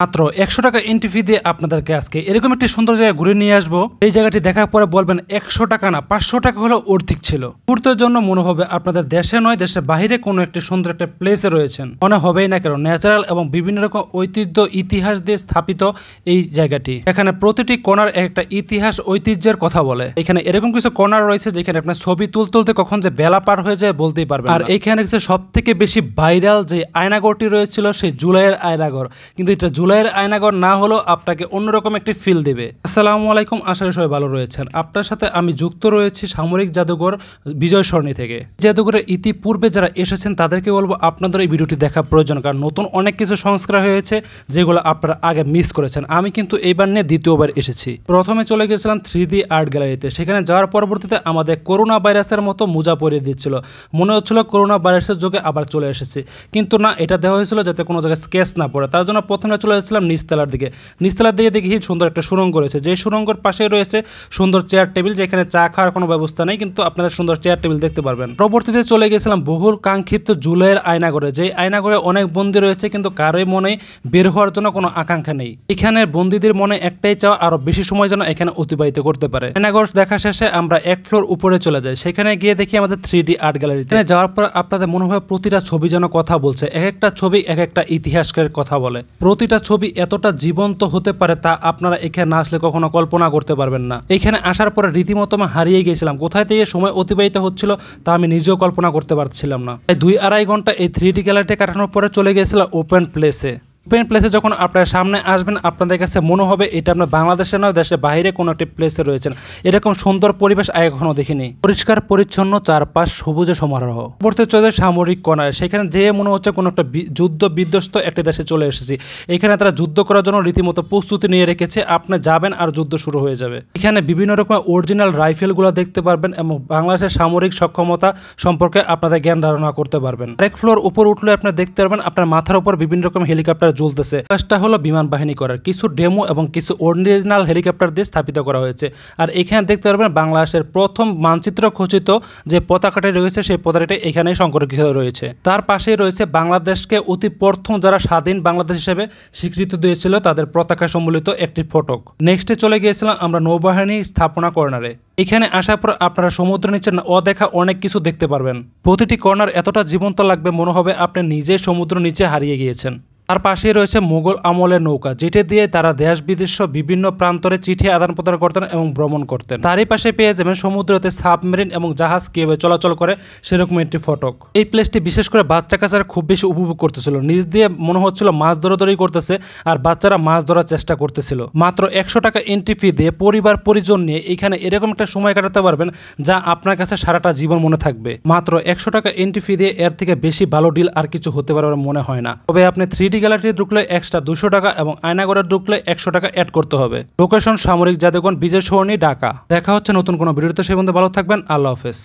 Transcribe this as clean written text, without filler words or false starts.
মাত্র 100 টাকা entry fee দিয়ে আপনাদেরকে আজকে এরকম একটি সুন্দর জায়গায় ঘুরে নিয়ে আসবো। এই জায়গাটি দেখার পরে বলবেন 100 টাকা না 500 টাকা হলেও অর্থিক ছিল। ঘুরতে জন্য মনে হবে আপনাদের দেশে নয় দেশের বাইরে কোনো একটি সুন্দর একটা প্লেসে রয়েছেন, মনে হবেই না কেন। ন্যাচারাল এবং বিভিন্ন রকম ঐতিহ্য ইতিহাস দিয়ে স্থাপিত এই জায়গাটি। এখানে প্রতিটি কর্নার একটা ইতিহাস ঐতিহ্যের কথা বলে। এখানে এরকম কিছু কর্নার রয়েছে যেখানে আপনার ছবি তুলতে কখন যে বেলা পার হয়ে যায় বলতেই পারবেন। আর এইখানে সব থেকে বেশি ভাইরাল যে আয়নাগরটি রয়েছিল সেই জুলাইয়ের আয়নাগর, কিন্তু এটা জুলাইয়ের আয়নাগর না হলেও আপনাকে অন্যরকম একটি ফিল দেবে। আসসালামু আলাইকুম, আশা করি সবাই ভালো রয়েছেন। আপনার সাথে আমি যুক্ত রয়েছি সামরিক জাদুঘর বিজয় সরণি থেকে। জাদুঘরের ইতিপূর্বে যারা এসেছেন তাদেরকে বলবো আপনাদের এই ভিডিওটি দেখা প্রয়োজন, কারণ নতুন অনেক কিছু সংস্কার হয়েছে যেগুলো আপনারা আগে মিস করেছেন। আমি কিন্তু এইবার নিয়ে দ্বিতীয়বার এসেছি। প্রথমে চলে গেছিলাম 3D আর্ট গ্যালারিতে। সেখানে যাওয়ার পরবর্তীতে আমাদের করোনা ভাইরাসের মতো মোজা পরিয়ে দিচ্ছিল, মনে হচ্ছিল করোনা ভাইরাসের যুগে আবার চলে এসেছি, কিন্তু না, এটা দেওয়া হয়েছিল যাতে কোনো জায়গায় স্কেচ না পড়ে। তার জন্য প্রথমে চলে এসেছিলাম নিচতলার দিকে। নিচতলার দিকে দেখি সুন্দর একটা সুড়ঙ্গ রয়েছে, যে সুড়ঙ্গের পাশে রয়েছে সুন্দর চেয়ার টেবিল, যেখানে চা খাওয়ার কোনো ব্যবস্থা নেই, কিন্তু আপনাদের সুন্দর চেয়ার টেবিল দেখতে পারবেন। পরবর্তীতে চলে গেছিলাম বহুল কাঙ্ক্ষিত জুলাইয়ের আয়নাগরে। যে আয়নাগরে অনেক বন্দী রয়েছে, কিন্তু কারোই মনে বের হওয়ার জন্য কোনো আকাঙ্ক্ষা নেই। এখানে বন্দীদের মনে একটাই চাওয়া আরো বেশি সময় যেন এখানে অতিবাহিত করতে পারে। আয়নাগর দেখা শেষে আমরা এক ফ্লোর উপরে চলে যাই। সেখানে গিয়ে দেখি আমাদের 3D আর্ট গ্যালারিতে। যাওয়ার পর আপনাদের মনে হয় প্রতিটা ছবি যেন কথা বলছে, এক একটা ছবি এক একটা ইতিহাসের কথা বলে। প্রতিটা ছবি এতটা জীবন্ত হতে পারে তা আপনারা এখানে না আসলে কখনো কল্পনা করতে পারবেন না। এখানে আসার পরে রীতিমতো আমি হারিয়ে গিয়েছিলাম, কোথায় থেকে সময় অতিবাহিত হচ্ছিল তা আমি নিজেও কল্পনা করতে পারছিলাম না। 2-2.5 ঘন্টা এই 3D গ্যালারিতে কাটানোর পরে চলে গিয়েছিলাম ওপেন প্লেসে। ওপেন প্লেসে যখন আপনার সামনে আসবেন আপনাদের কাছে মনে হবে এটা আপনার বাংলাদেশে নয় দেশের বাইরে কোনো একটি প্লেসে রয়েছেন। এরকম সুন্দর পরিবেশ আগে কখনো দেখিনি। পরিষ্কার পরিচ্ছন্ন চারপাশ সবুজে সমারোহ। পড়তে চলে সামরিক কর্নার। সেখানে যে মনে হচ্ছে কোনো একটা যুদ্ধ বিধ্বস্ত একটি দেশে চলে এসেছি। এখানে তারা যুদ্ধ করার জন্য রীতিমতো প্রস্তুতি নিয়ে রেখেছে। আপনি যাবেন আর যুদ্ধ শুরু হয়ে যাবে। এখানে বিভিন্ন রকমের অরিজিনাল রাইফেলগুলো দেখতে পারবেন এবং বাংলাদেশের সামরিক সক্ষমতা সম্পর্কে আপনাদের জ্ঞান ধারণা করতে পারবেন। এক ফ্লোর উপর উঠলে আপনি দেখতে পারবেন আপনার মাথার উপর বিভিন্ন রকম হেলিকপ্টার জ্বলতেছে। কাজটা হলো বিমান বাহিনী করার কিছু ডেমো এবং কিছু অরিজিনাল হেলিকপ্টার দিয়ে স্থাপিত করা হয়েছে। আর এখানে দেখতে পারবেন বাংলাদেশের প্রথম মানচিত্র খচিত যে পতাকাটি রয়েছে সেই পতাকাটি এখানে সংরক্ষিত রয়েছে। তার পাশেই রয়েছে বাংলাদেশকে অতি প্রথম যারা স্বাধীন বাংলাদেশ হিসেবে স্বীকৃতি দিয়েছিল তাদের পতাকা সম্বলিত একটি ফটক। নেক্সটে চলে গিয়েছিলাম আমরা নৌবাহিনী স্থাপনা কর্নারে। এখানে আসার পর আপনারা সমুদ্র নিচে অদেখা অনেক কিছু দেখতে পারবেন। প্রতিটি কর্নার এতটা জীবন্ত লাগবে মনে হবে আপনি নিজে সমুদ্র নিচে হারিয়ে গিয়েছেন। তার পাশেই রয়েছে মোগল আমলের নৌকা, যেটি দিয়ে তারা দেশ বিদেশ বিভিন্ন প্রান্তরে চিঠি আদান প্রদান করতেন এবং ভ্রমণ করতেন। তারই পাশে পেয়ে যাবেন সমুদ্রতে সাবমেরিন এবং জাহাজ কিভাবে চলাচল করে সেরকম একটি ফটক। এই প্লেসটি বিশেষ করে বাচ্চা কাচ্চারা খুব বেশি উপভোগ করতেছিল। নিজ দিয়ে মনে হচ্ছিল মাছ ধরাধরি করতেছে আর বাচ্চারা মাছ ধরার চেষ্টা করতেছিল। মাত্র 100 টাকা এন্ট্রি ফি দিয়ে পরিবার পরিজন নিয়ে এখানে এরকম একটা সময় কাটাতে পারবেন যা আপনার কাছে সারাটা জীবন মনে থাকবে। মাত্র 100 টাকা এন্ট্রি ফি দিয়ে এর থেকে বেশি ভালো ডিল আর কিছু হতে পারে মনে হয় না। তবে আপনি 3D গ্যালারিতে ঢুকলে এক্সট্রা 200 টাকা এবং আয়নাগরে ঢুকলে 100 টাকা অ্যাড করতে হবে। লোকেশন সামরিক জাদুঘর বিজয় সরণি, ঢাকা। দেখা হচ্ছে নতুন কোনো ভিডিওতে। সেই বন্ধু ভালো থাকবেন। আল্লাহ হাফেজ।